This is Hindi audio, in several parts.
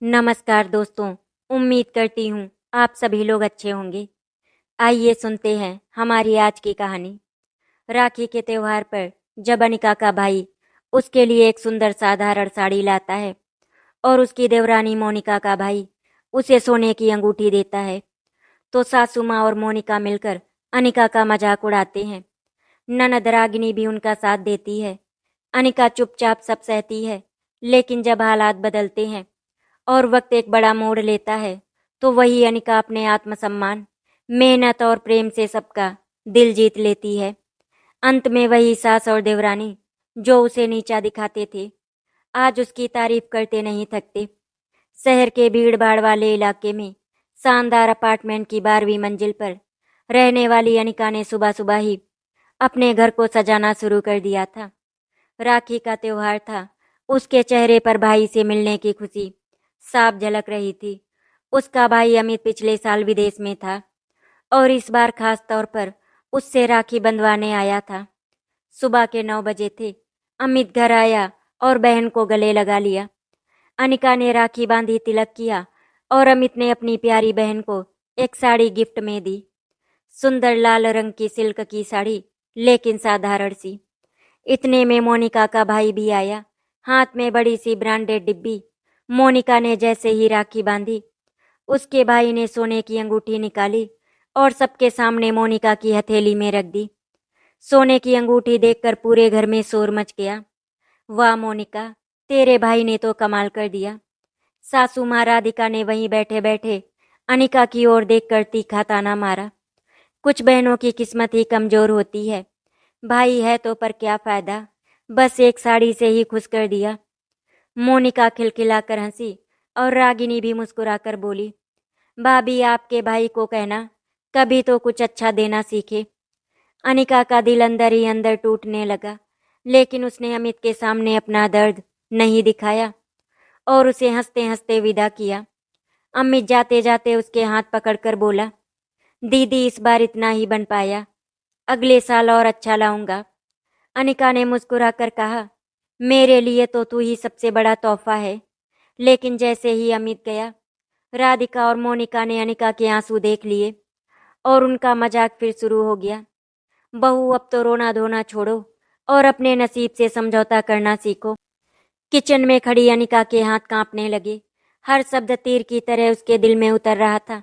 नमस्कार दोस्तों। उम्मीद करती हूँ आप सभी लोग अच्छे होंगे। आइए सुनते हैं हमारी आज की कहानी। राखी के त्योहार पर जब अनिका का भाई उसके लिए एक सुंदर साधारण साड़ी लाता है और उसकी देवरानी मोनिका का भाई उसे सोने की अंगूठी देता है, तो सासू माँ और मोनिका मिलकर अनिका का मजाक उड़ाते हैं। ननद रागिनी भी उनका साथ देती है। अनिका चुपचाप सब सहती है, लेकिन जब हालात बदलते हैं और वक्त एक बड़ा मोड़ लेता है, तो वही अनिका अपने आत्मसम्मान, मेहनत और प्रेम से सबका दिल जीत लेती है। अंत में वही सास और देवरानी जो उसे नीचा दिखाते थे, आज उसकी तारीफ करते नहीं थकते। शहर के भीड़ भाड़ वाले इलाके में शानदार अपार्टमेंट की 12वीं मंजिल पर रहने वाली अनिका ने सुबह सुबह ही अपने घर को सजाना शुरू कर दिया था। राखी का त्योहार था। उसके चेहरे पर भाई से मिलने की खुशी साफ झलक रही थी। उसका भाई अमित पिछले साल विदेश में था और इस बार खास तौर पर उससे राखी बंधवाने आया था। सुबह के 9 बजे थे। अमित घर आया और बहन को गले लगा लिया। अनिका ने राखी बांधी, तिलक किया और अमित ने अपनी प्यारी बहन को एक साड़ी गिफ्ट में दी। सुंदर लाल रंग की सिल्क की साड़ी, लेकिन साधारण सी। इतने में मोनिका का भाई भी आया, हाथ में बड़ी सी ब्रांडेड डिब्बी। मोनिका ने जैसे ही राखी बांधी, उसके भाई ने सोने की अंगूठी निकाली और सबके सामने मोनिका की हथेली में रख दी। सोने की अंगूठी देखकर पूरे घर में शोर मच गया। वाह मोनिका, तेरे भाई ने तो कमाल कर दिया। सासू माँ राधिका ने वहीं बैठे बैठे अनिका की ओर देखकर तीखा ताना मारा। कुछ बहनों की किस्मत ही कमजोर होती है। भाई है तो पर क्या फायदा, बस एक साड़ी से ही खुश कर दिया। मोनिका खिलखिलाकर हंसी और रागिनी भी मुस्कुराकर बोली, भाभी आपके भाई को कहना कभी तो कुछ अच्छा देना सीखे। अनिका का दिल अंदर ही अंदर टूटने लगा, लेकिन उसने अमित के सामने अपना दर्द नहीं दिखाया और उसे हंसते हंसते विदा किया। अमित जाते जाते उसके हाथ पकड़कर बोला, दीदी इस बार इतना ही बन पाया, अगले साल और अच्छा लाऊंगा। अनिका ने मुस्कुराकर कहा, मेरे लिए तो तू ही सबसे बड़ा तोहफा है। लेकिन जैसे ही अमित गया, राधिका और मोनिका ने अनिका के आंसू देख लिए और उनका मजाक फिर शुरू हो गया। बहू अब तो रोना धोना छोड़ो और अपने नसीब से समझौता करना सीखो। किचन में खड़ी अनिका के हाथ कांपने लगे। हर शब्द तीर की तरह उसके दिल में उतर रहा था,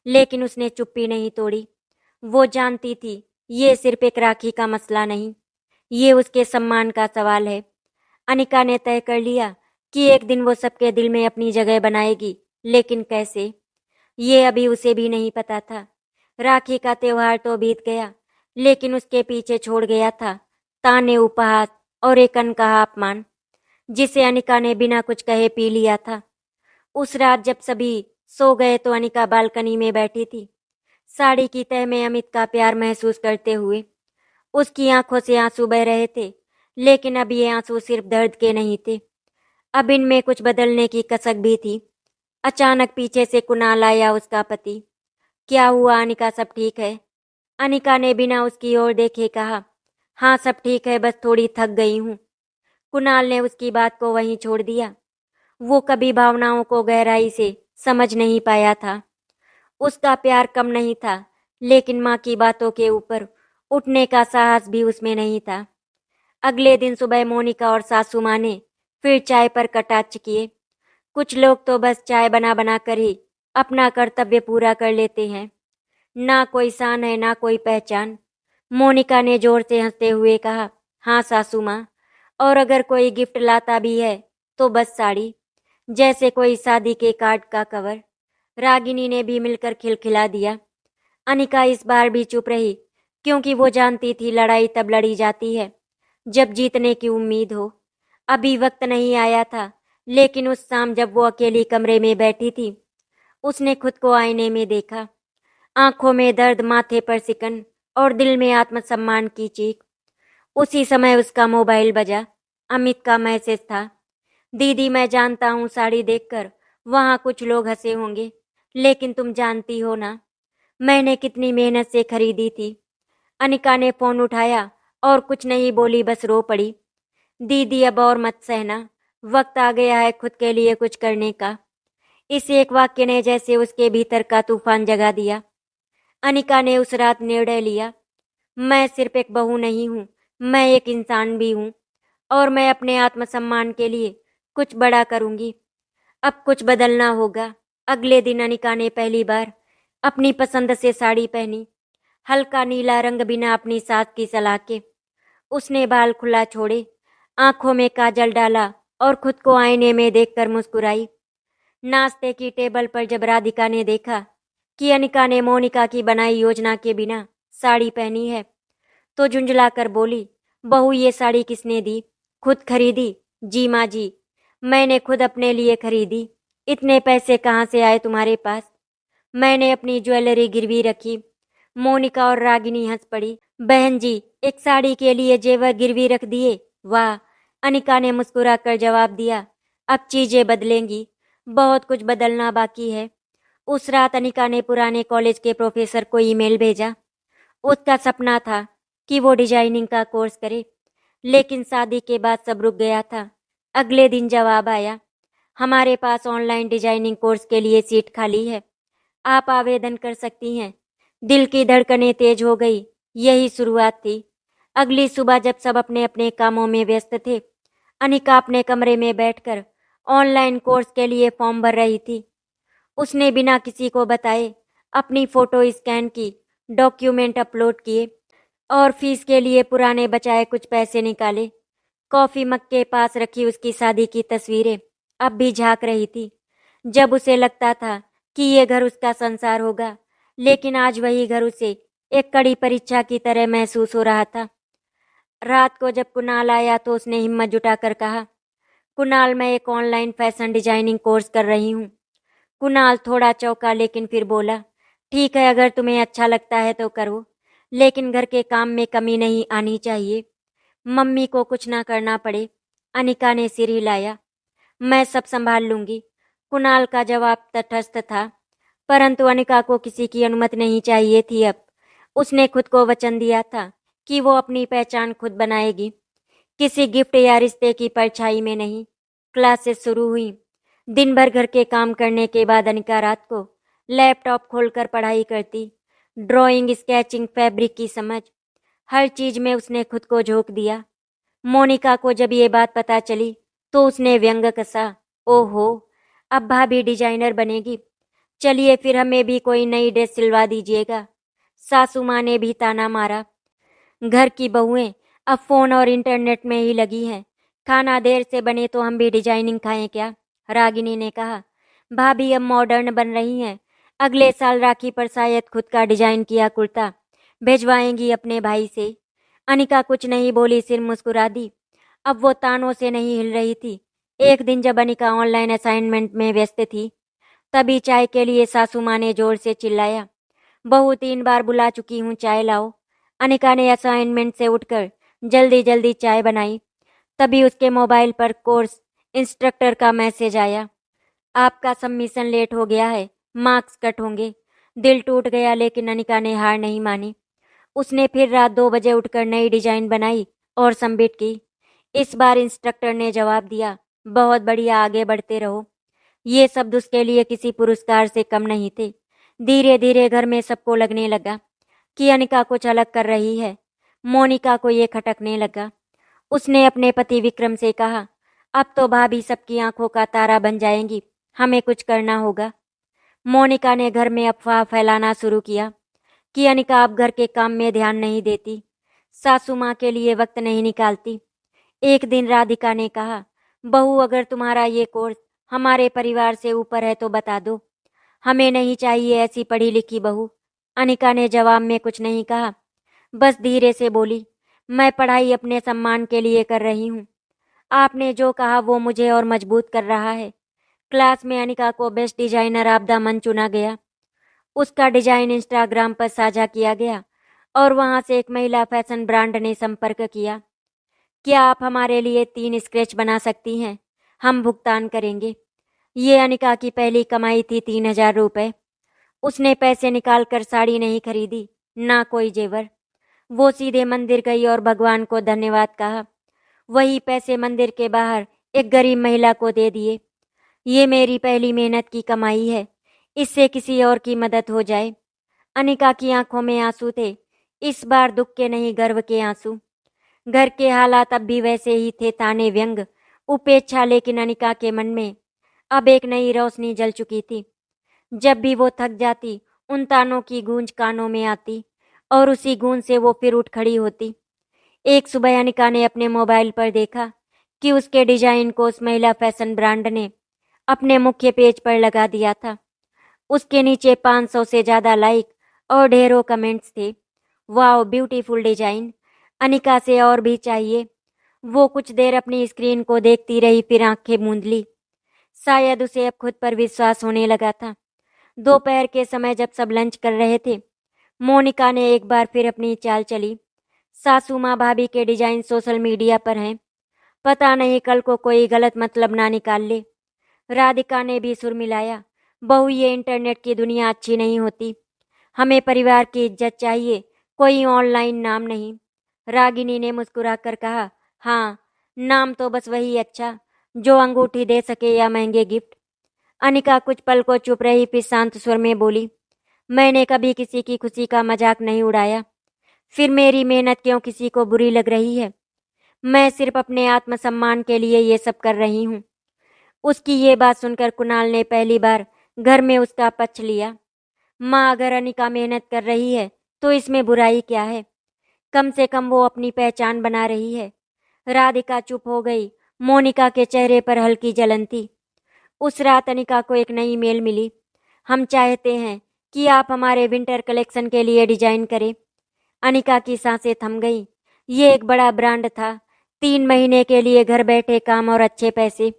लेकिन उसने चुप्पी नहीं तोड़ी। वो जानती थी ये सिर्फ एक राखी का मसला नहीं, ये उसके सम्मान का सवाल है। अनिका ने तय कर लिया कि एक दिन वो सबके दिल में अपनी जगह बनाएगी, लेकिन कैसे, ये अभी उसे भी नहीं पता था। राखी का त्योहार तो बीत गया, लेकिन उसके पीछे छोड़ गया था ताने, उपहास और एक अनकहा अपमान, जिसे अनिका ने बिना कुछ कहे पी लिया था। उस रात जब सभी सो गए तो अनिका बालकनी में बैठी थी, साड़ी की तह में अमित का प्यार महसूस करते हुए। उसकी आंखों से आंसू बह रहे थे, लेकिन अब ये आंसू सिर्फ दर्द के नहीं थे, अब इनमें कुछ बदलने की कसक भी थी। अचानक पीछे से कुणाल आया, उसका पति। क्या हुआ अनिका, सब ठीक है? अनिका ने बिना उसकी ओर देखे कहा, हाँ सब ठीक है, बस थोड़ी थक गई हूँ। कुणाल ने उसकी बात को वहीं छोड़ दिया। वो कभी भावनाओं को गहराई से समझ नहीं पाया था। उसका प्यार कम नहीं था, लेकिन माँ की बातों के ऊपर उठने का साहस भी उसमें नहीं था। अगले दिन सुबह मोनिका और सासू माँ ने फिर चाय पर कटाक्ष किए। कुछ लोग तो बस चाय बना बना कर ही अपना कर्तव्य पूरा कर लेते हैं, ना कोई शान है ना कोई पहचान। मोनिका ने जोर से हंसते हुए कहा, हाँ सासू माँ, और अगर कोई गिफ्ट लाता भी है तो बस साड़ी, जैसे कोई शादी के कार्ड का कवर। रागिनी ने भी मिलकर खिलखिला दिया। अनिका इस बार भी चुप रही, क्योंकि वो जानती थी लड़ाई तब लड़ी जाती है जब जीतने की उम्मीद हो। अभी वक्त नहीं आया था, लेकिन उस शाम जब वो अकेली कमरे में बैठी थी, उसने खुद को आईने में देखा। आंखों में दर्द, माथे पर सिकन और दिल में आत्मसम्मान की चीख। उसी समय उसका मोबाइल बजा। अमित का मैसेज था, दीदी मैं जानता हूँ साड़ी देखकर वहाँ कुछ लोग हंसे होंगे, लेकिन तुम जानती हो ना मैंने कितनी मेहनत से खरीदी थी। अनिका ने फोन उठाया और कुछ नहीं बोली, बस रो पड़ी। दीदी अब और मत सहना, वक्त आ गया है खुद के लिए कुछ करने का। इस एक वाक्य ने जैसे उसके भीतर का तूफान जगा दिया। अनिका ने उस रात निर्णय लिया, मैं सिर्फ एक बहू नहीं हूँ, मैं एक इंसान भी हूँ और मैं अपने आत्मसम्मान के लिए कुछ बड़ा करूँगी। अब कुछ बदलना होगा। अगले दिन अनिका ने पहली बार अपनी पसंद से साड़ी पहनी, हल्का नीला रंग बिना अपनी सास की सलाह के। उसने बाल खुला छोड़े, आंखों में काजल डाला और खुद को आईने में देखकर मुस्कुराई। नाश्ते की टेबल पर जब राधिका ने देखा कि अनिका ने मोनिका की बनाई योजना के बिना साड़ी पहनी है, तो झुंझला कर बोली, बहू ये साड़ी किसने दी? खुद खरीदी? जी माँ जी, मैंने खुद अपने लिए खरीदी। इतने पैसे कहाँ से आए तुम्हारे पास? मैंने अपनी ज्वेलरी गिरवी रखी। मोनिका और रागिनी हंस पड़ी। बहन जी, एक साड़ी के लिए जेवर गिरवी रख दिए? वाह! अनिका ने मुस्कुराकर जवाब दिया, अब चीजें बदलेंगी, बहुत कुछ बदलना बाकी है। उस रात अनिका ने पुराने कॉलेज के प्रोफेसर को ईमेल भेजा। उसका सपना था कि वो डिजाइनिंग का कोर्स करे, लेकिन शादी के बाद सब रुक गया था। अगले दिन जवाब आया, हमारे पास ऑनलाइन डिजाइनिंग कोर्स के लिए सीट खाली है, आप आवेदन कर सकती हैं। दिल की धड़कनें तेज हो गई। यही शुरुआत थी। अगली सुबह जब सब अपने अपने कामों में व्यस्त थे, अनिका अपने कमरे में बैठकर ऑनलाइन कोर्स के लिए फॉर्म भर रही थी। उसने बिना किसी को बताए अपनी फोटो स्कैन की, डॉक्यूमेंट अपलोड किए और फीस के लिए पुराने बचाए कुछ पैसे निकाले। कॉफी मग के पास रखी उसकी शादी की तस्वीरें अब भी झांक रही थी। जब उसे लगता था कि ये घर उसका संसार होगा, लेकिन आज वही घर उसे एक कड़ी परीक्षा की तरह महसूस हो रहा था। रात को जब कुणाल आया तो उसने हिम्मत जुटाकर कहा, कुणाल मैं एक ऑनलाइन फैशन डिजाइनिंग कोर्स कर रही हूँ। कुणाल थोड़ा चौंका लेकिन फिर बोला, ठीक है, अगर तुम्हें अच्छा लगता है तो करो, लेकिन घर के काम में कमी नहीं आनी चाहिए। मम्मी को कुछ ना करना पड़े। अनिका ने सिर हिलाया, मैं सब संभाल लूंगी। कुणाल का जवाब तटस्थ था, परंतु अनिका को किसी की अनुमति नहीं चाहिए थी। अब उसने खुद को वचन दिया था कि वो अपनी पहचान खुद बनाएगी, किसी गिफ्ट या रिश्ते की परछाई में नहीं। क्लासेस शुरू हुई। दिन भर घर के काम करने के बाद अनिका रात को लैपटॉप खोलकर पढ़ाई करती। ड्राइंग, स्केचिंग, फैब्रिक की समझ, हर चीज में उसने खुद को झोंक दिया। मोनिका को जब ये बात पता चली तो उसने व्यंग कसा, ओहो, अब भाभी डिजाइनर बनेगी, चलिए फिर हमें भी कोई नई ड्रेस सिलवा दीजिएगा। सासू माँ ने भी ताना मारा, घर की बहुएं अब फोन और इंटरनेट में ही लगी हैं, खाना देर से बने तो हम भी डिजाइनिंग खाएं क्या? रागिनी ने कहा, भाभी अब मॉडर्न बन रही हैं, अगले साल राखी पर शायद खुद का डिजाइन किया कुर्ता भेजवाएंगी अपने भाई से। अनिका कुछ नहीं बोली, सिर मुस्कुरा दी। अब वो तानों से नहीं हिल रही थी। एक दिन जब अनिका ऑनलाइन असाइनमेंट में व्यस्त थी, तभी चाय के लिए सासू माँ ने जोर से चिल्लाया, बहू 3 बार बुला चुकी हूँ, चाय लाओ। अनिका ने असाइनमेंट से उठकर जल्दी जल्दी चाय बनाई। तभी उसके मोबाइल पर कोर्स इंस्ट्रक्टर का मैसेज आया, आपका सबमिशन लेट हो गया है, मार्क्स कट होंगे। दिल टूट गया, लेकिन अनिका ने हार नहीं मानी। उसने फिर रात 2 बजे उठकर नई डिजाइन बनाई और सबमिट की। इस बार इंस्ट्रक्टर ने जवाब दिया, बहुत बढ़िया, आगे बढ़ते रहो। ये शब्द उसके लिए किसी पुरस्कार से कम नहीं थे। धीरे धीरे घर में सबको लगने लगा कि अनिका कुछ अलग कर रही है। मोनिका को ये खटकने लगा। उसने अपने पति विक्रम से कहा, अब तो भाभी सबकी आंखों का तारा बन जाएंगी, हमें कुछ करना होगा। मोनिका ने घर में अफवाह फैलाना शुरू किया कि अनिका अब घर के काम में ध्यान नहीं देती, सासू माँ के लिए वक्त नहीं निकालती। एक दिन राधिका ने कहा, बहू अगर तुम्हारा ये कोर्स हमारे परिवार से ऊपर है तो बता दो, हमें नहीं चाहिए ऐसी पढ़ी लिखी बहू। अनिका ने जवाब में कुछ नहीं कहा, बस धीरे से बोली, मैं पढ़ाई अपने सम्मान के लिए कर रही हूँ, आपने जो कहा वो मुझे और मजबूत कर रहा है। क्लास में अनिका को best designer of the month चुना गया। उसका डिजाइन इंस्टाग्राम पर साझा किया गया और वहां से एक महिला फैशन ब्रांड ने संपर्क किया, क्या आप हमारे लिए 3 स्केच बना सकती हैं, हम भुगतान करेंगे। ये अनिका की पहली कमाई थी, 3000 रुपए। उसने पैसे निकालकर साड़ी नहीं खरीदी, ना कोई जेवर। वो सीधे मंदिर गई और भगवान को धन्यवाद कहा। वही पैसे मंदिर के बाहर एक गरीब महिला को दे दिए। ये मेरी पहली मेहनत की कमाई है, इससे किसी और की मदद हो जाए। अनिका की आंखों में आंसू थे, इस बार दुख के नहीं गर्व के आंसू। घर के हालात अब भी वैसे ही थे, ताने व्यंग उपेक्षा, लेकिन अनिका के मन में अब एक नई रोशनी जल चुकी थी। जब भी वो थक जाती, उन तानों की गूंज कानों में आती और उसी गूंज से वो फिर उठ खड़ी होती। एक सुबह अनिका ने अपने मोबाइल पर देखा कि उसके डिजाइन को उस महिला फैशन ब्रांड ने अपने मुख्य पेज पर लगा दिया था। उसके नीचे 500 से ज्यादा लाइक और ढेरों कमेंट्स थे। वाओ, ब्यूटीफुल डिजाइन, अनिका से और भी चाहिए। वो कुछ देर अपनी स्क्रीन को देखती रही, फिर आंखें मूंद ली। शायद उसे अब खुद पर विश्वास होने लगा था। दोपहर के समय जब सब लंच कर रहे थे, मोनिका ने एक बार फिर अपनी चाल चली। सासू माँ भाभी के डिजाइन सोशल मीडिया पर हैं, पता नहीं कल को कोई गलत मतलब ना निकाल ले। राधिका ने भी सुर मिलाया, बहू ये इंटरनेट की दुनिया अच्छी नहीं होती, हमें परिवार की इज्जत चाहिए, कोई ऑनलाइन नाम नहीं। रागिनी ने मुस्कुराकर कहा, हाँ, नाम तो बस वही अच्छा जो अंगूठी दे सके या महंगे गिफ्ट। अनिका कुछ पल को चुप रही, फिर शांत स्वर में बोली, मैंने कभी किसी की खुशी का मजाक नहीं उड़ाया, फिर मेरी मेहनत क्यों किसी को बुरी लग रही है? मैं सिर्फ अपने आत्मसम्मान के लिए ये सब कर रही हूँ। उसकी ये बात सुनकर कुणाल ने पहली बार घर में उसका पक्ष लिया। माँ, अगर अनिका मेहनत कर रही है तो इसमें बुराई क्या है? कम से कम वो अपनी पहचान बना रही है। राधिका चुप हो गई। मोनिका के चेहरे पर हल्की जलन थी। उस रात अनिका को एक नई मेल मिली, हम चाहते हैं कि आप हमारे विंटर कलेक्शन के लिए डिजाइन करें। अनिका की सांसें थम गईं। ये एक बड़ा ब्रांड था, 3 महीने के लिए घर बैठे काम और अच्छे पैसे।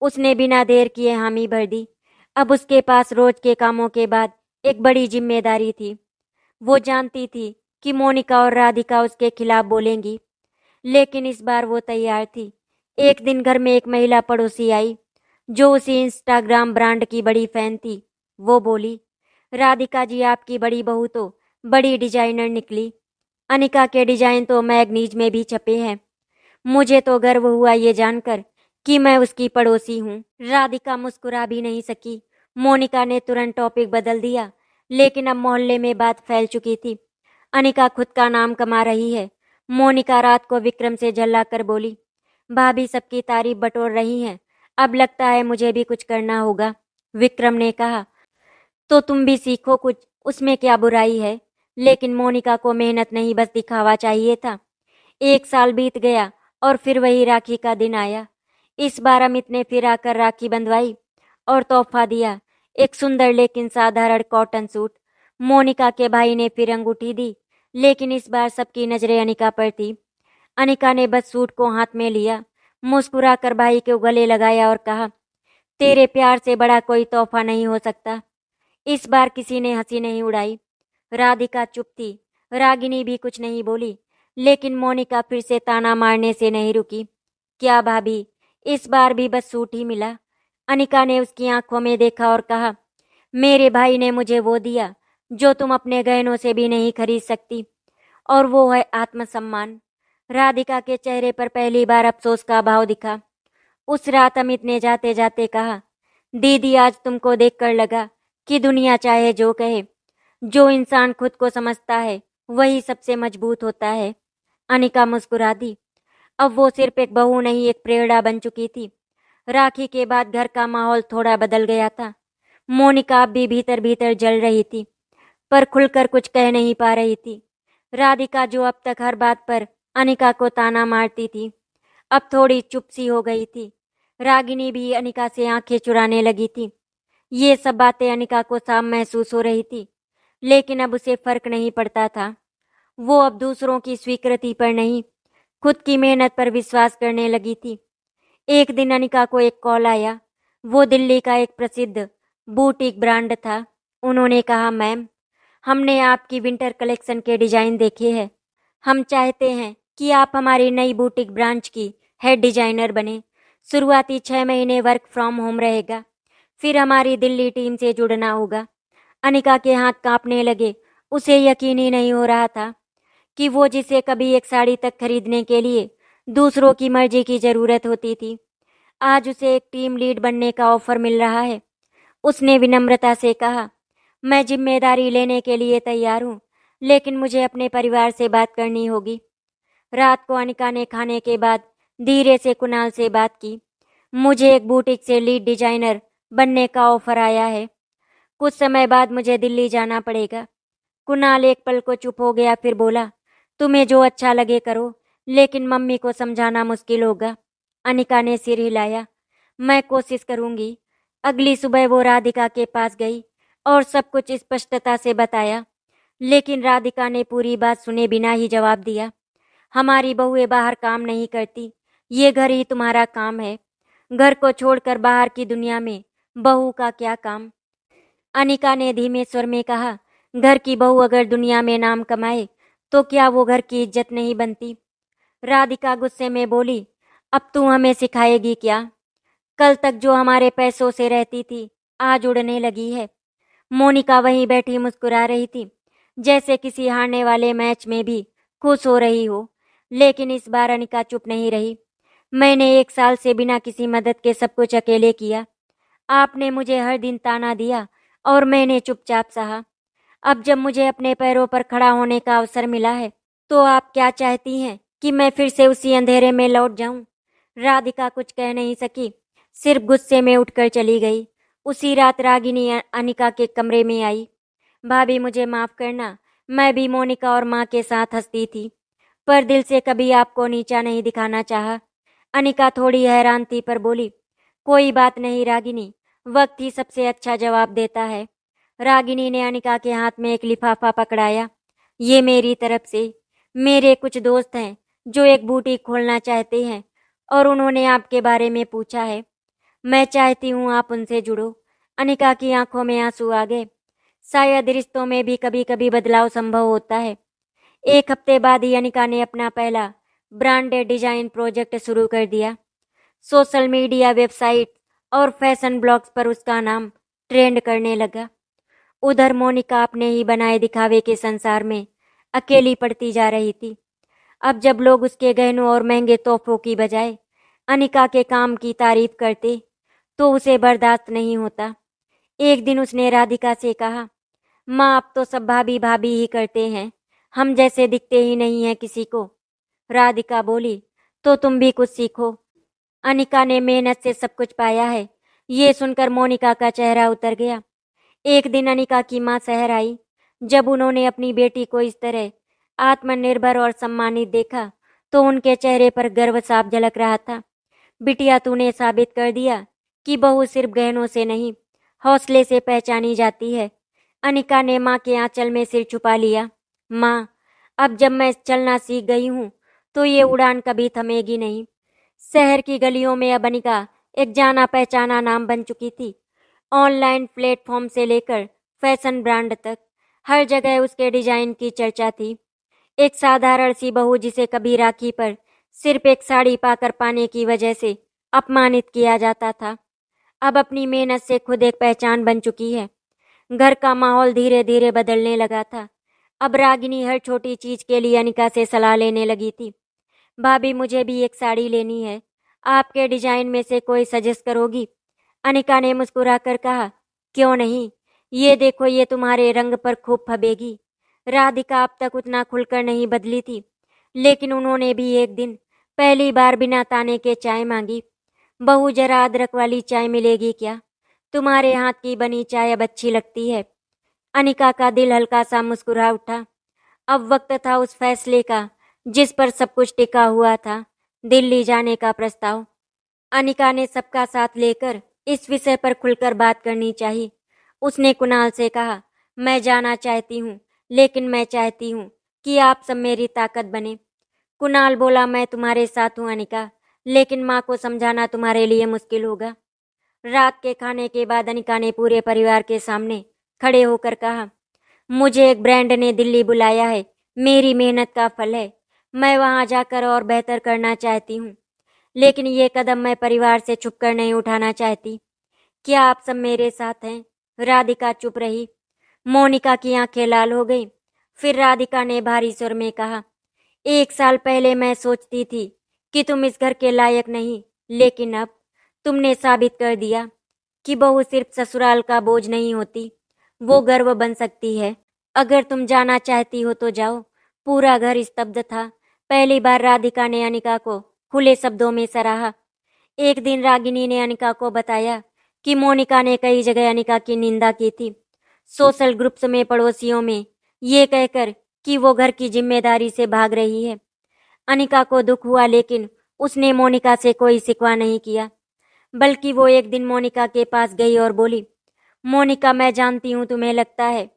उसने बिना देर किए हामी भर दी। अब उसके पास रोज के कामों के बाद एक बड़ी जिम्मेदारी थी। वो जानती थी कि मोनिका और राधिका उसके खिलाफ बोलेंगी, लेकिन इस बार वो तैयार थी। एक दिन घर में एक महिला पड़ोसी आई जो उसी इंस्टाग्राम ब्रांड की बड़ी फैन थी। वो बोली, राधिका जी, आपकी बड़ी बहू तो बड़ी डिजाइनर निकली। अनिका के डिजाइन तो मैगनीज में भी छपे हैं। मुझे तो गर्व हुआ ये जानकर कि मैं उसकी पड़ोसी हूँ। राधिका मुस्कुरा भी नहीं सकी। मोनिका ने तुरंत टॉपिक बदल दिया, लेकिन अब मोहल्ले में बात फैल चुकी थी। अनिका खुद का नाम कमा रही है। मोनिका रात को विक्रम से झल्ला कर बोली, भाभी सबकी तारीफ बटोर रही हैं, अब लगता है मुझे भी कुछ करना होगा। विक्रम ने कहा, तो तुम भी सीखो कुछ, उसमें क्या बुराई है? लेकिन मोनिका को मेहनत नहीं, बस दिखावा चाहिए था। 1 साल बीत गया और फिर वही राखी का दिन आया। इस बार अमित ने फिर आकर राखी बंधवाई और तोहफा दिया, एक सुंदर लेकिन साधारण कॉटन सूट। मोनिका के भाई ने फिर अंगूठी दी, लेकिन इस बार सबकी नजरें अनिका पर थी। अनिका ने बस सूट को हाथ में लिया, मुस्कुराकर भाई के गले लगाया और कहा, तेरे प्यार से बड़ा कोई तोहफा नहीं हो सकता। इस बार किसी ने हंसी नहीं उड़ाई। राधिका चुप थी। रागिनी भी कुछ नहीं बोली, लेकिन मोनिका फिर से ताना मारने से नहीं रुकी। क्या भाभी, इस बार भी बस सूट ही मिला? अनिका ने उसकी आंखों में देखा और कहा, मेरे भाई ने मुझे वो दिया जो तुम अपने गहनों से भी नहीं खरीद सकती, और वो है आत्मसम्मान। राधिका के चेहरे पर पहली बार अफसोस का भाव दिखा। उस रात अमित ने जाते जाते कहा, दीदी, आज तुमको देखकर लगा कि दुनिया चाहे जो कहे, जो इंसान खुद को समझता है वही सबसे मजबूत होता है। अनिका मुस्कुरा दी। अब वो सिर्फ एक बहू नहीं, एक प्रेरणा बन चुकी थी। राखी के बाद घर का माहौल थोड़ा बदल गया था। मोनिका अब भी भीतर भीतर जल रही थी, पर खुलकर कुछ कह नहीं पा रही थी। राधिका, जो अब तक हर बात पर अनिका को ताना मारती थी, अब थोड़ी चुप सी हो गई थी। रागिनी भी अनिका से आंखें चुराने लगी थी। ये सब बातें अनिका को साफ महसूस हो रही थी, लेकिन अब उसे फर्क नहीं पड़ता था। वो अब दूसरों की स्वीकृति पर नहीं, खुद की मेहनत पर विश्वास करने लगी थी। एक दिन अनिका को एक कॉल आया। वो दिल्ली का एक प्रसिद्ध बूटीक ब्रांड था। उन्होंने कहा, मैम, हमने आपकी विंटर कलेक्शन के डिजाइन देखे हैं। हम चाहते हैं कि आप हमारी नई बूटीक ब्रांच की हेड डिजाइनर बने। शुरुआती 6 महीने वर्क फ्रॉम होम रहेगा, फिर हमारी दिल्ली टीम से जुड़ना होगा। अनिका के हाथ कांपने लगे। उसे यकीन ही नहीं हो रहा था कि वो, जिसे कभी एक साड़ी तक खरीदने के लिए दूसरों की मर्जी की जरूरत होती थी, आज उसे एक टीम लीड बनने का ऑफर मिल रहा है। उसने विनम्रता से कहा, मैं जिम्मेदारी लेने के लिए तैयार हूँ, लेकिन मुझे अपने परिवार से बात करनी होगी। रात को अनिका ने खाने के बाद धीरे से कुणाल से बात की। मुझे एक बुटीक से लीड डिजाइनर बनने का ऑफर आया है। कुछ समय बाद मुझे दिल्ली जाना पड़ेगा। कुणाल एक पल को चुप हो गया, फिर बोला, तुम्हें जो अच्छा लगे करो, लेकिन मम्मी को समझाना मुश्किल होगा। अनिका ने सिर हिलाया। मैं कोशिश करूंगी। अगली सुबह वो राधिका के पास गई और सब कुछ स्पष्टता से बताया, लेकिन राधिका ने पूरी बात सुने बिना ही जवाब दिया। हमारी बहुएं बाहर काम नहीं करती, ये घर ही तुम्हारा काम है। घर को छोड़कर बाहर की दुनिया में बहू का क्या काम? अनिका ने धीमे स्वर में कहा, घर की बहू अगर दुनिया में नाम कमाए तो क्या वो घर की इज्जत नहीं बनती? राधिका गुस्से में बोली, अब तू हमें सिखाएगी क्या? कल तक जो हमारे पैसों से रहती थी, आज उड़ने लगी है। मोनिका वहीं बैठी मुस्कुरा रही थी, जैसे किसी हारने वाले मैच में भी खुश हो रही हो। लेकिन इस बार अनिका चुप नहीं रही। मैंने 1 साल से बिना किसी मदद के सब कुछ अकेले किया। आपने मुझे हर दिन ताना दिया और मैंने चुपचाप सहा। अब जब मुझे अपने पैरों पर खड़ा होने का अवसर मिला है, तो आप क्या चाहती हैं कि मैं फिर से उसी अंधेरे में लौट जाऊं? राधिका कुछ कह नहीं सकी, सिर्फ गुस्से में उठकर चली गई। उसी रात रागिनी अनिका के कमरे में आई। भाभी मुझे माफ करना, मैं भी मोनिका और माँ के साथ हंसती थी, पर दिल से कभी आपको नीचा नहीं दिखाना चाहा। अनिका थोड़ी हैरान थी पर बोली, कोई बात नहीं रागिनी, वक्त ही सबसे अच्छा जवाब देता है। रागिनी ने अनिका के हाथ में एक लिफाफा पकड़ाया। ये मेरी तरफ से। मेरे कुछ दोस्त हैं जो एक बुटीक खोलना चाहते हैं और उन्होंने आपके बारे में पूछा है। मैं चाहती हूँ आप उनसे जुड़ो। अनिका की आंखों में आंसू आ गए। शायद रिश्तों में भी कभी कभी बदलाव संभव होता है। 1 हफ्ते बाद ही अनिका ने अपना पहला ब्रांडेड डिजाइन प्रोजेक्ट शुरू कर दिया। सोशल मीडिया, वेबसाइट और फैशन ब्लॉग्स पर उसका नाम ट्रेंड करने लगा। उधर मोनिका अपने ही बनाए दिखावे के संसार में अकेली पड़ती जा रही थी। अब जब लोग उसके गहनों और महंगे तोहफों की बजाय अनिका के काम की तारीफ करते, तो उसे बर्दाश्त नहीं होता। एक दिन उसने राधिका से कहा, माँ अब तो सब भाभी भाभी ही करते हैं, हम जैसे दिखते ही नहीं हैं किसी को। राधिका बोली, तो तुम भी कुछ सीखो। अनिका ने मेहनत से सब कुछ पाया है। ये सुनकर मोनिका का चेहरा उतर गया। एक दिन अनिका की माँ शहर आई। जब उन्होंने अपनी बेटी को इस तरह आत्मनिर्भर और सम्मानित देखा, तो उनके चेहरे पर गर्व साफ झलक रहा था। बिटिया, तूने साबित कर दिया कि बहू सिर्फ गहनों से नहीं, हौसले से पहचानी जाती है। अनिका ने माँ के आंचल में सिर छुपा लिया। माँ, अब जब मैं चलना सीख गई हूँ, तो ये उड़ान कभी थमेगी नहीं। शहर की गलियों में अब अनिका एक जाना पहचाना नाम बन चुकी थी। ऑनलाइन प्लेटफॉर्म से लेकर फैशन ब्रांड तक हर जगह उसके डिजाइन की चर्चा थी। एक साधारण सी बहू जिसे कभी राखी पर सिर्फ एक साड़ी पाकर पाने की वजह से अपमानित किया जाता था, अब अपनी मेहनत से खुद एक पहचान बन चुकी है। घर का माहौल धीरे धीरे बदलने लगा था। अब रागिनी हर छोटी चीज के लिए अनिका से सलाह लेने लगी थी। भाभी, मुझे भी एक साड़ी लेनी है, आपके डिजाइन में से कोई सजेस्ट करोगी? अनिका ने मुस्कुराकर कहा, क्यों नहीं, ये देखो, ये तुम्हारे रंग पर खूब फबेगी। राधिका अब तक उतना खुलकर नहीं बदली थी, लेकिन उन्होंने भी एक दिन पहली बार बिना ताने के चाय मांगी। बहू, जरा अदरक वाली चाय मिलेगी क्या? तुम्हारे हाथ की बनी चाय अब अच्छी लगती है। अनिका का दिल हल्का सा मुस्कुरा उठा। अब वक्त था उस फैसले का जिस पर सब कुछ टिका हुआ था, दिल्ली जाने का प्रस्ताव। अनिका ने सबका साथ लेकर इस विषय पर खुलकर बात करनी चाहिए। उसने कुणाल से कहा, मैं जाना चाहती हूँ, लेकिन मैं चाहती हूँ कि आप सब मेरी ताकत बने। कुणाल बोला, मैं तुम्हारे साथ हूँ अनिका, लेकिन माँ को समझाना तुम्हारे लिए मुश्किल होगा। रात के खाने के बाद अनिका ने पूरे परिवार के सामने खड़े होकर कहा, मुझे एक ब्रांड ने दिल्ली बुलाया है, मेरी मेहनत का फल है। मैं वहां जाकर और बेहतर करना चाहती हूँ, लेकिन ये कदम मैं परिवार से छुपकर नहीं उठाना चाहती। क्या आप सब मेरे साथ हैं? राधिका चुप रही। मोनिका की आंखें लाल हो गई। फिर राधिका ने भारी स्वर में कहा, 1 साल पहले मैं सोचती थी कि तुम इस घर के लायक नहीं, लेकिन अब तुमने साबित कर दिया कि बहू सिर्फ ससुराल का बोझ नहीं होती, वो गर्व बन सकती है। अगर तुम जाना चाहती हो तो जाओ। पूरा घर स्तब्ध था। पहली बार राधिका ने अनिका को खुले शब्दों में सराहा। एक दिन रागिनी ने अनिका को बताया कि मोनिका ने कई जगह अनिका की निंदा की थी, सोशल ग्रुप्स में, पड़ोसियों में, ये कहकर कि वो घर की जिम्मेदारी से भाग रही है। अनिका को दुख हुआ, लेकिन उसने मोनिका से कोई शिकवा नहीं किया, बल्कि वो एक दिन मोनिका के पास गई और बोली, मोनिका, मैं जानती हूँ तुम्हें लगता है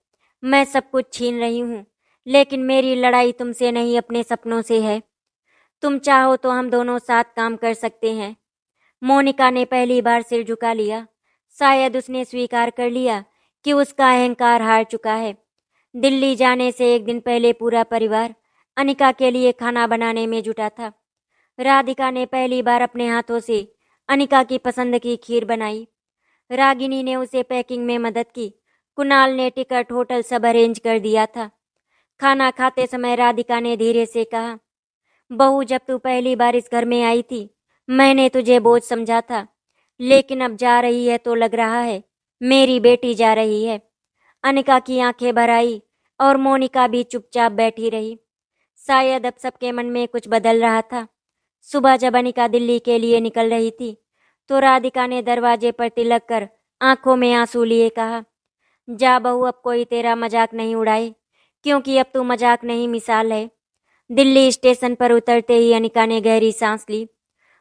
मैं सब कुछ छीन रही हूँ, लेकिन मेरी लड़ाई तुमसे नहीं, अपने सपनों से है। तुम चाहो तो हम दोनों साथ काम कर सकते हैं। मोनिका ने पहली बार सिर झुका लिया। शायद उसने स्वीकार कर लिया कि उसका अहंकार हार चुका है। दिल्ली जाने से एक दिन पहले पूरा परिवार अनिका के लिए खाना बनाने में जुटा था। राधिका ने पहली बार अपने हाथों से अनिका की पसंद की खीर बनाई। रागिनी ने उसे पैकिंग में मदद की। कुणाल ने टिकट, होटल सब अरेंज कर दिया था। खाना खाते समय राधिका ने धीरे से कहा, बहू, जब तू पहली बार इस घर में आई थी मैंने तुझे बोझ समझा था, लेकिन अब जा रही है तो लग रहा है मेरी बेटी जा रही है। अनिका की आंखें भर आई और मोनिका भी चुपचाप बैठी रही। शायद अब सबके मन में कुछ बदल रहा था। सुबह जब अनिका दिल्ली के लिए निकल रही थी तो राधिका ने दरवाजे पर तिलक कर आंखों में आंसू लिए कहा, जा बहू, अब कोई तेरा मजाक नहीं उड़ाए, क्योंकि अब तू मजाक नहीं, मिसाल है। दिल्ली स्टेशन पर उतरते ही अनिका ने गहरी सांस ली।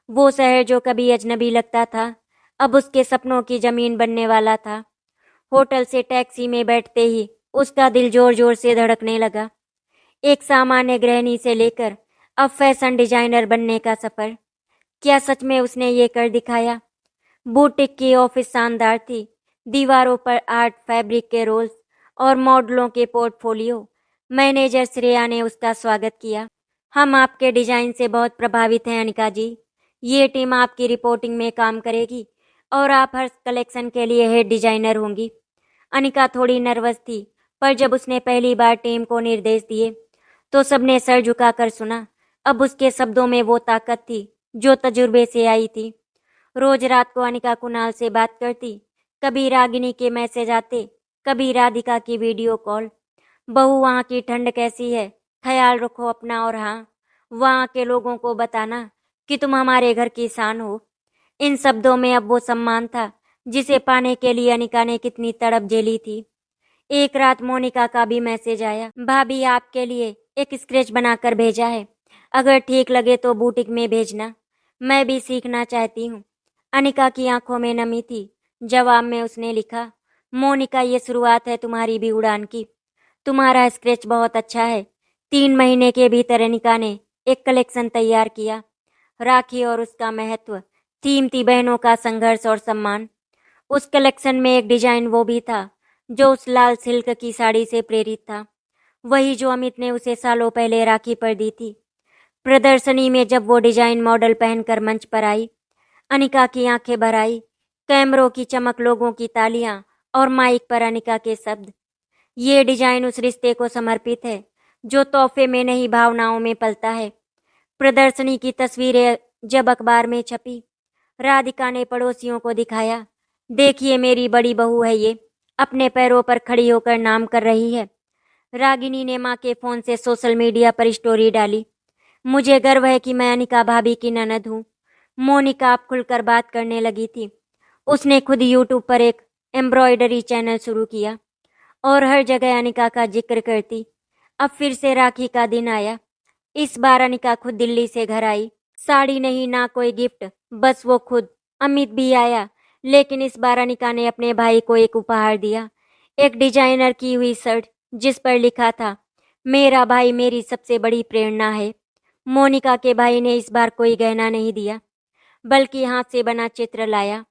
वो शहर जो कभी अजनबी लगता था अब उसके सपनों की जमीन बनने वाला था। होटल से टैक्सी में बैठते ही उसका दिल जोर जोर से धड़कने लगा। एक सामान्य गृहिणी से लेकर अब फैशन डिजाइनर बनने का सफर। क्या सच में उसने ये कर दिखाया? बुटीक की ऑफिस शानदार थी। दीवारों पर आर्ट, फैब्रिक के रोल्स और मॉडलों के पोर्टफोलियो। मैनेजर श्रेया ने उसका स्वागत किया। हम आपके डिजाइन से बहुत प्रभावित हैं अनिका जी। ये टीम आपकी रिपोर्टिंग में काम करेगी और आप हर कलेक्शन के लिए हेड डिजाइनर होंगी। अनिका थोड़ी नर्वस थी, पर जब उसने पहली बार टीम को निर्देश दिए तो सबने सर झुकाकर सुना। अब उसके शब्दों में वो ताकत थी जो तजुर्बे से आई थी। रोज रात को अनिका कुणाल से बात करती। कभी रागिनी के मैसेज आते, कभी राधिका की वीडियो कॉल। बहू, वहाँ की ठंड कैसी है? ख्याल रखो अपना, और हाँ, वहाँ के लोगों को बताना कि तुम हमारे घर की शान हो। इन शब्दों में अब वो सम्मान था जिसे पाने के लिए अनिका ने कितनी तड़प झेली थी। एक रात मोनिका का भी मैसेज आया, भाभी आपके लिए एक स्केच बनाकर भेजा है, अगर ठीक लगे तो बुटीक में भेजना, मैं भी सीखना चाहती हूँ। अनिका की आंखों में नमी थी। जवाब में उसने लिखा, मोनिका, ये शुरुआत है तुम्हारी भी उड़ान की। तुम्हारा स्केच बहुत अच्छा है। 3 महीने के भीतर अनिका ने एक कलेक्शन तैयार किया। राखी और उसका महत्व, थीम थी बहनों का संघर्ष और सम्मान। उस कलेक्शन में एक डिजाइन वो भी था जो उस लाल सिल्क की साड़ी से प्रेरित था, वही जो अमित ने उसे सालों पहले राखी पर दी थी। प्रदर्शनी में जब वो डिजाइन मॉडल पहनकर मंच पर आई, अनिका की आंखें भर आई। कैमरों की चमक, लोगों की तालियां और माइक पर अनिका के शब्द। ये डिजाइन उस रिश्ते को समर्पित है जो तोहफे में नहीं, भावनाओं में पलता है। प्रदर्शनी की तस्वीरें जब अखबार में छपी, राधिका ने पड़ोसियों को दिखाया, देखिए मेरी बड़ी बहू है, ये अपने पैरों पर खड़ी होकर नाम कर रही है। रागिनी ने माँ के फोन से सोशल मीडिया पर स्टोरी डाली, मुझे गर्व है कि मैं अनिका भाभी की ननद हूँ। मोनिका अब खुलकर बात करने लगी थी। उसने खुद यूट्यूब पर एक एम्ब्रॉयडरी चैनल शुरू किया और हर जगह अनिका का जिक्र करती। अब फिर से राखी का दिन आया। इस बार अनिका खुद दिल्ली से घर आई। साड़ी नहीं, ना कोई गिफ्ट, बस वो खुद। अमित भी आया, लेकिन इस बार अनिका ने अपने भाई को एक उपहार दिया, एक डिजाइनर की हुई शर्ट जिस पर लिखा था, मेरा भाई मेरी सबसे बड़ी प्रेरणा है। मोनिका के भाई ने इस बार कोई गहना नहीं दिया, बल्कि हाथ से बना चित्र लाया,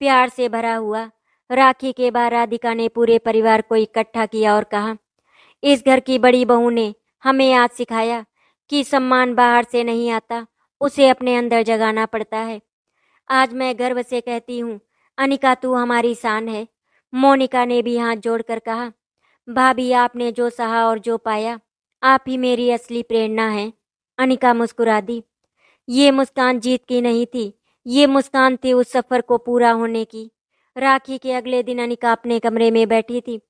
प्यार से भरा हुआ। राखी के बाद राधिका ने पूरे परिवार को इकट्ठा किया और कहा, इस घर की बड़ी बहू ने हमें आज सिखाया कि सम्मान बाहर से नहीं आता, उसे अपने अंदर जगाना पड़ता है। आज मैं गर्व से कहती हूँ, अनिका तू हमारी शान है। मोनिका ने भी हाथ जोड़कर कहा, भाभी आपने जो सहा और जो पाया, आप ही मेरी असली प्रेरणा है। अनिका मुस्कुरा दी। ये मुस्कान जीत की नहीं थी, ये मुस्कान थी उस सफर को पूरा होने की। राखी के अगले दिन अनिका अपने कमरे में बैठी थी।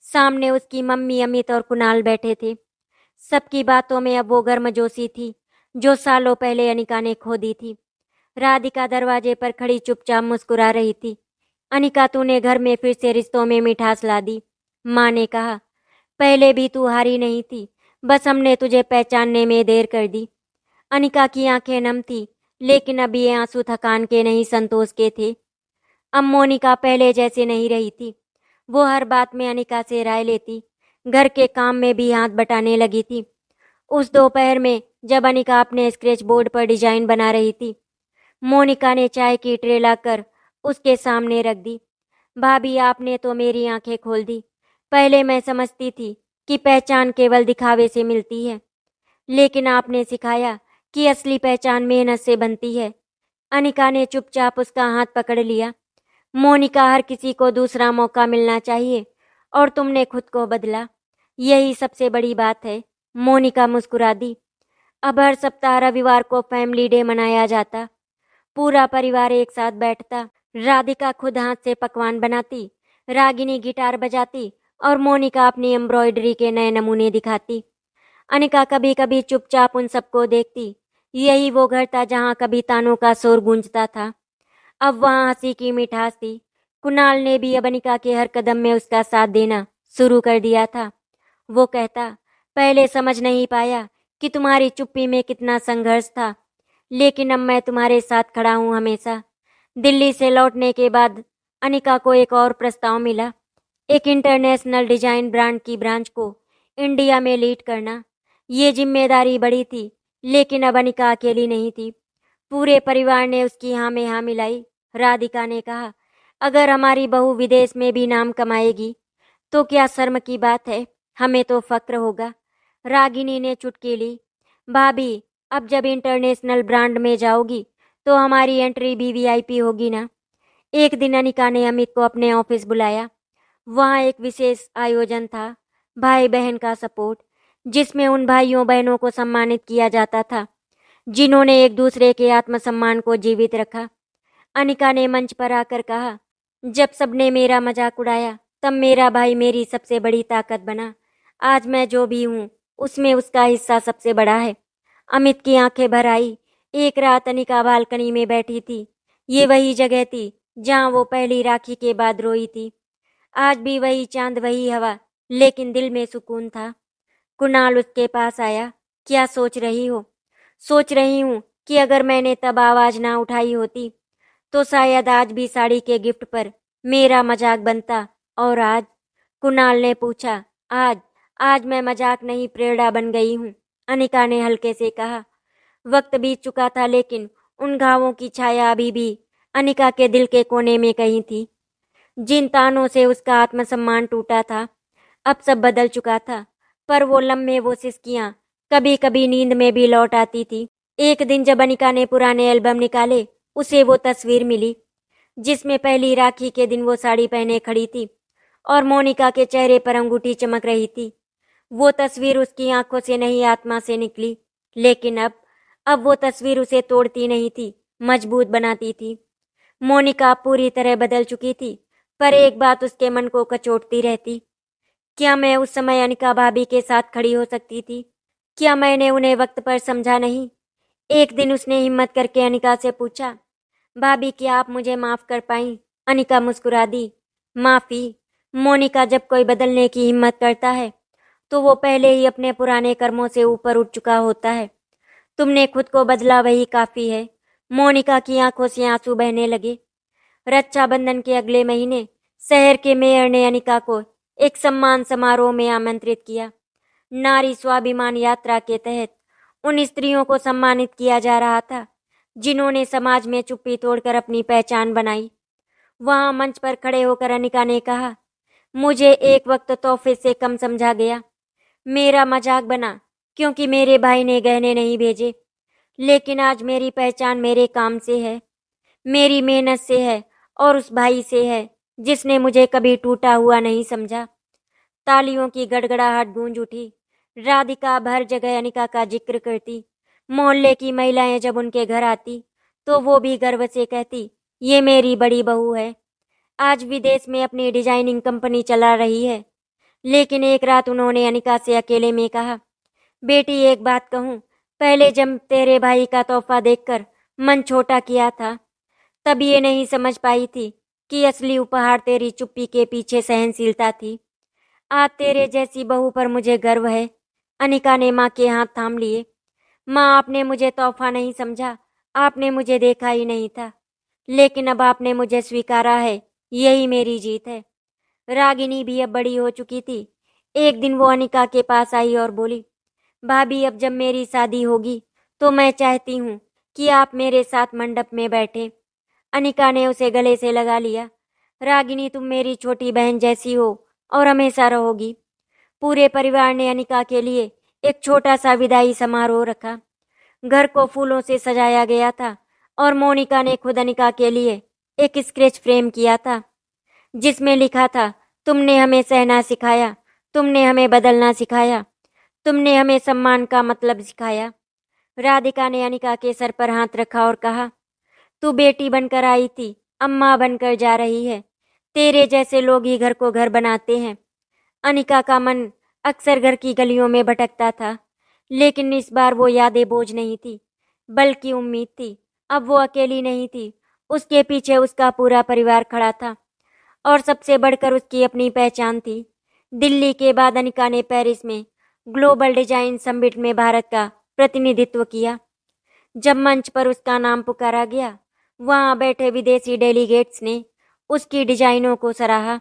सामने उसकी मम्मी, अमित और कुणाल बैठे थे। सबकी बातों में अब वो गर्मजोशी थी जो सालों पहले अनिका ने खो दी थी। राधिका दरवाजे पर खड़ी चुपचाप मुस्कुरा रही थी। अनिका, तूने घर में फिर से रिश्तों में मिठास ला दी। माँ ने कहा, पहले भी तू हारी नहीं थी, बस हमने तुझे पहचानने में देर कर दी। अनिका की आंखें नम थी, लेकिन अब ये आंसू थकान के नहीं संतोष के थे। अब मोनिका पहले जैसे नहीं रही थी। वो हर बात में अनिका से राय लेती, घर के काम में भी हाथ बटाने लगी थी। उस दोपहर में जब अनिका अपने स्केच बोर्ड पर डिजाइन बना रही थी, मोनिका ने चाय की ट्रे लाकर उसके सामने रख दी। भाभी, आपने तो मेरी आंखें खोल दी। पहले मैं समझती थी कि पहचान केवल दिखावे से मिलती है, लेकिन आपने सिखाया कि असली पहचान मेहनत से बनती है। अनिका ने चुपचाप उसका हाथ पकड़ लिया। मोनिका, हर किसी को दूसरा मौका मिलना चाहिए और तुमने खुद को बदला, यही सबसे बड़ी बात है। मोनिका मुस्कुरा दी। अब हर सप्ताह रविवार को फैमिली डे मनाया जाता। पूरा परिवार एक साथ बैठता। राधिका खुद हाथ से पकवान बनाती, रागिनी गिटार बजाती और मोनिका अपनी एम्ब्रॉयडरी के नए नमूने दिखाती। अनिका कभी कभी चुपचाप उन सबको देखती। यही वो घर था जहाँ कभी तानों का शोर गूंजता था, अब वहाँ हंसी की मिठास थी। कुणाल ने भी अब अनिका के हर कदम में उसका साथ देना शुरू कर दिया था। वो कहता, पहले समझ नहीं पाया कि तुम्हारी चुप्पी में कितना संघर्ष था, लेकिन अब मैं तुम्हारे साथ खड़ा हूँ हमेशा। दिल्ली से लौटने के बाद अनिका को एक और प्रस्ताव मिला, एक इंटरनेशनल डिजाइन ब्रांड की ब्रांच को इंडिया में लीड करना। ये जिम्मेदारी बड़ी थी, लेकिन अब अनिका अकेली नहीं थी। पूरे परिवार ने उसकी हाँ में हाँ मिलाई। राधिका ने कहा, अगर हमारी बहू विदेश में भी नाम कमाएगी तो क्या शर्म की बात है, हमें तो फक्र होगा। रागिनी ने चुटकी ली, भाभी, अब जब इंटरनेशनल ब्रांड में जाओगी तो हमारी एंट्री भी वीआईपी होगी ना। एक दिन अनिका ने अमित को अपने ऑफिस बुलाया। वहाँ एक विशेष आयोजन था, भाई बहन का सपोर्ट, जिसमें उन भाइयों बहनों को सम्मानित किया जाता था जिन्होंने एक दूसरे के आत्मसम्मान को जीवित रखा। अनिका ने मंच पर आकर कहा, जब सबने मेरा मजाक उड़ाया तब मेरा भाई मेरी सबसे बड़ी ताकत बना। आज मैं जो भी हूँ उसमें उसका हिस्सा सबसे बड़ा है। अमित की आंखें भर आई। एक रात अनिका बालकनी में बैठी थी। ये वही जगह थी जहाँ वो पहली राखी के बाद रोई थी। आज भी वही चांद, वही हवा, लेकिन दिल में सुकून था। कुणाल उसके पास आया, क्या सोच रही हो? सोच रही हूँ कि अगर मैंने तब आवाज ना उठाई होती तो शायद आज भी साड़ी के गिफ्ट पर मेरा मजाक बनता। और आज? कुणाल ने पूछा। आज? आज मैं मजाक नहीं, प्रेरणा बन गई हूँ, अनिका ने हल्के से कहा। वक्त बीत चुका था, लेकिन उन घावों की छाया अभी भी अनिका के दिल के कोने में कहीं थी। जिन तानों से उसका आत्मसम्मान टूटा था, अब सब बदल चुका था, पर वो लम्हे, वो सिसकियां कभी कभी नींद में भी लौट आती थी। एक दिन जब अनिका ने पुराने एल्बम निकाले, उसे वो तस्वीर मिली जिसमें पहली राखी के दिन वो साड़ी पहने खड़ी थी और मोनिका के चेहरे पर अंगूठी चमक रही थी। वो तस्वीर उसकी आंखों से नहीं, आत्मा से निकली। लेकिन अब वो तस्वीर उसे तोड़ती नहीं थी, मजबूत बनाती थी। मोनिका पूरी तरह बदल चुकी थी, पर एक बात उसके मन को कचोटती रहती, क्या मैं उस समय अनिका भाभी के साथ खड़ी हो सकती थी? क्या मैंने उन्हें वक्त पर समझा नहीं? एक दिन उसने हिम्मत करके अनिका से पूछा, भाभी, क्या आप मुझे माफ कर पाई? अनिका मुस्कुरा दी, माफी? मोनिका, जब कोई बदलने की हिम्मत करता है तो वो पहले ही अपने पुराने कर्मों से ऊपर उठ चुका होता है। तुमने खुद को बदला, वही काफी है। मोनिका की आंखों से आंसू बहने लगे। रक्षाबंधन के अगले महीने शहर के मेयर ने अनिका को एक सम्मान समारोह में आमंत्रित किया। नारी स्वाभिमान यात्रा के तहत उन स्त्रियों को सम्मानित किया जा रहा था जिन्होंने समाज में चुप्पी तोड़कर अपनी पहचान बनाई। वहां मंच पर खड़े होकर अनिका ने कहा, मुझे एक वक्त तोहफे से कम समझा गया। मेरा मजाक बना क्योंकि मेरे भाई ने गहने नहीं भेजे, लेकिन आज मेरी पहचान मेरे काम से है, मेरी मेहनत से है और उस भाई से है जिसने मुझे कभी टूटा हुआ नहीं समझा। तालियों की गड़गड़ाहट गूंज उठी। राधिका हर जगह अनिका का जिक्र करती। मोहल्ले की महिलाएं जब उनके घर आती तो वो भी गर्व से कहती, ये मेरी बड़ी बहू है, आज विदेश में अपनी डिजाइनिंग कंपनी चला रही है। लेकिन एक रात उन्होंने अनिका से अकेले में कहा, बेटी एक बात कहूँ, पहले जब तेरे भाई का तोहफा देखकर मन छोटा किया था, तब ये नहीं समझ पाई थी कि असली उपहार तेरी चुप्पी के पीछे सहनशीलता थी। आज तेरे जैसी बहू पर मुझे गर्व है। अनिका ने माँ के हाथ थाम लिए। माँ, आपने मुझे तोहफा नहीं समझा, आपने मुझे देखा ही नहीं था, लेकिन अब आपने मुझे स्वीकारा है, यही मेरी जीत है। रागिनी भी अब बड़ी हो चुकी थी। एक दिन वो अनिका के पास आई और बोली, भाभी, अब जब मेरी शादी होगी तो मैं चाहती हूँ कि आप मेरे साथ मंडप में बैठे। अनिका ने उसे गले से लगा लिया। रागिनी, तुम मेरी छोटी बहन जैसी हो और हमेशा रहोगी। पूरे परिवार ने अनिका के लिए एक छोटा सा विदाई समारोह रखा। घर को फूलों से सजाया गया था और मोनिका ने खुद अनिका के लिए एक स्केच फ्रेम किया था, जिसमें लिखा था, तुमने हमें सहना सिखाया, तुमने हमें बदलना सिखाया, तुमने हमें सम्मान का मतलब सिखाया। राधिका ने अनिका के सर पर हाथ रखा और कहा, तू बेटी बनकर आई थी, अम्मा बनकर जा रही है। तेरे जैसे लोग ही घर को घर बनाते हैं। अनिका का मन अक्सर घर की गलियों में भटकता था, लेकिन इस बार वो यादें बोझ नहीं थी, बल्कि उम्मीद थी। अब वो अकेली नहीं थी, उसके पीछे उसका पूरा परिवार खड़ा था, और सबसे बढ़कर उसकी अपनी पहचान थी। दिल्ली के बाद अनिका ने पेरिस में ग्लोबल डिजाइन समिट में भारत का प्रतिनिधित्व किया। जब मंच पर उसका नाम पुकारा गया, वहां बैठे विदेशी डेलीगेट्स ने उसकी डिजाइनों को सराहा।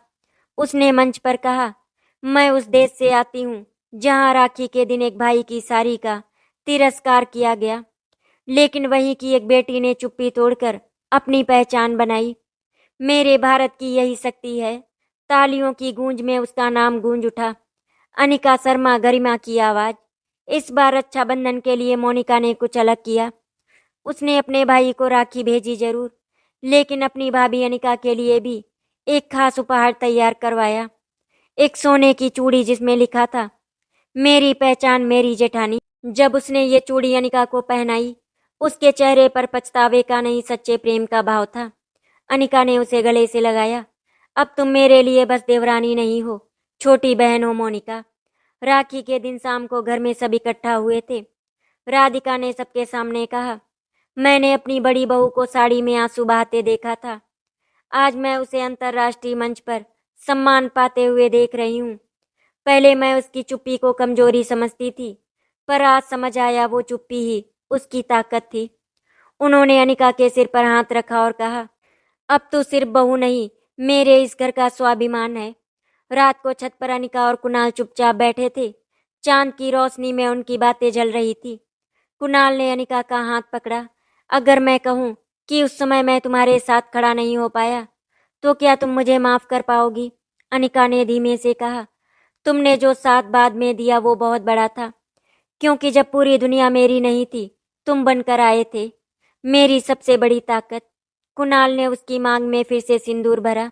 उसने मंच पर कहा, मैं उस देश से आती हूँ जहां राखी के दिन एक भाई की साड़ी का तिरस्कार किया गया, लेकिन वहीं की एक बेटी ने चुप्पी तोड़कर अपनी पहचान बनाई। मेरे भारत की यही शक्ति है। तालियों की गूंज में उसका नाम गूंज उठा। अनिका शर्मा, गरिमा की आवाज। इस बार रक्षाबंधन के लिए मोनिका ने कुछ अलग किया। उसने अपने भाई को राखी भेजी जरूर, लेकिन अपनी भाभी अनिका के लिए भी एक खास उपहार तैयार करवाया। एक सोने की चूड़ी जिसमें लिखा था, मेरी पहचान मेरी जेठानी। जब उसने ये चूड़ी अनिका को पहनाई, उसके चेहरे पर पछतावे का नहीं, सच्चे प्रेम का भाव था। अनिका ने उसे गले से लगाया। अब तुम मेरे लिए बस देवरानी नहीं हो, छोटी बहन हो मोनिका। राखी के दिन शाम को घर में सब इकट्ठा हुए थे। राधिका ने सबके सामने कहा, मैंने अपनी बड़ी बहू को साड़ी में आंसू बहाते देखा था। आज मैं उसे अंतर्राष्ट्रीय मंच पर सम्मान पाते हुए देख रही हूँ। पहले मैं उसकी चुप्पी को कमजोरी समझती थी, पर आज समझ आया वो चुप्पी ही उसकी ताकत थी। उन्होंने अनिका के सिर पर हाथ रखा और कहा, अब तो सिर्फ बहू नहीं, मेरे इस घर का स्वाभिमान है। रात को छत पर अनिका और कुणाल चुपचाप बैठे थे। चांद की रोशनी में उनकी बातें जल रही थी। कुणाल ने अनिका का हाथ पकड़ा। अगर मैं कहूँ कि उस समय मैं तुम्हारे साथ खड़ा नहीं हो पाया, तो क्या तुम मुझे माफ कर पाओगी? अनिका ने धीमे से कहा, तुमने जो साथ बाद में दिया वो बहुत बड़ा था, क्योंकि जब पूरी दुनिया मेरी नहीं थी, तुम बनकर आए थे, मेरी सबसे बड़ी ताकत। कुणाल ने उसकी मांग में फिर से सिंदूर भरा।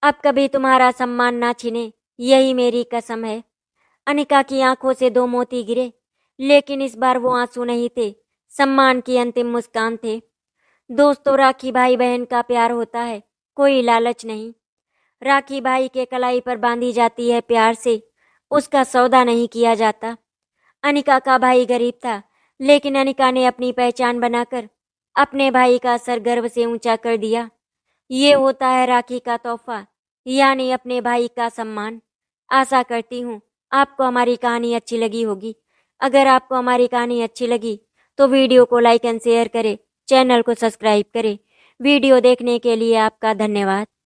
अब कभी तुम्हारा सम्मान ना छिने, यही मेरी कसम है। अनिका की आंखों से दो मोती गिरे, लेकिन इस बार वो आंसू नहीं थे, सम्मान की अंतिम मुस्कान थे। दोस्तों, राखी भाई बहन का प्यार होता है, कोई लालच नहीं। राखी भाई के कलाई पर बांधी जाती है प्यार से, उसका सौदा नहीं किया जाता। अनिका का भाई गरीब था, लेकिन अनिका ने अपनी पहचान बनाकर अपने भाई का सर गर्व से ऊंचा कर दिया। ये होता है राखी का तोहफा, यानी अपने भाई का सम्मान। आशा करती हूँ आपको हमारी कहानी अच्छी लगी होगी। अगर आपको हमारी कहानी अच्छी लगी तो वीडियो को लाइक एंड शेयर करें, चैनल को सब्सक्राइब करें। वीडियो देखने के लिए आपका धन्यवाद।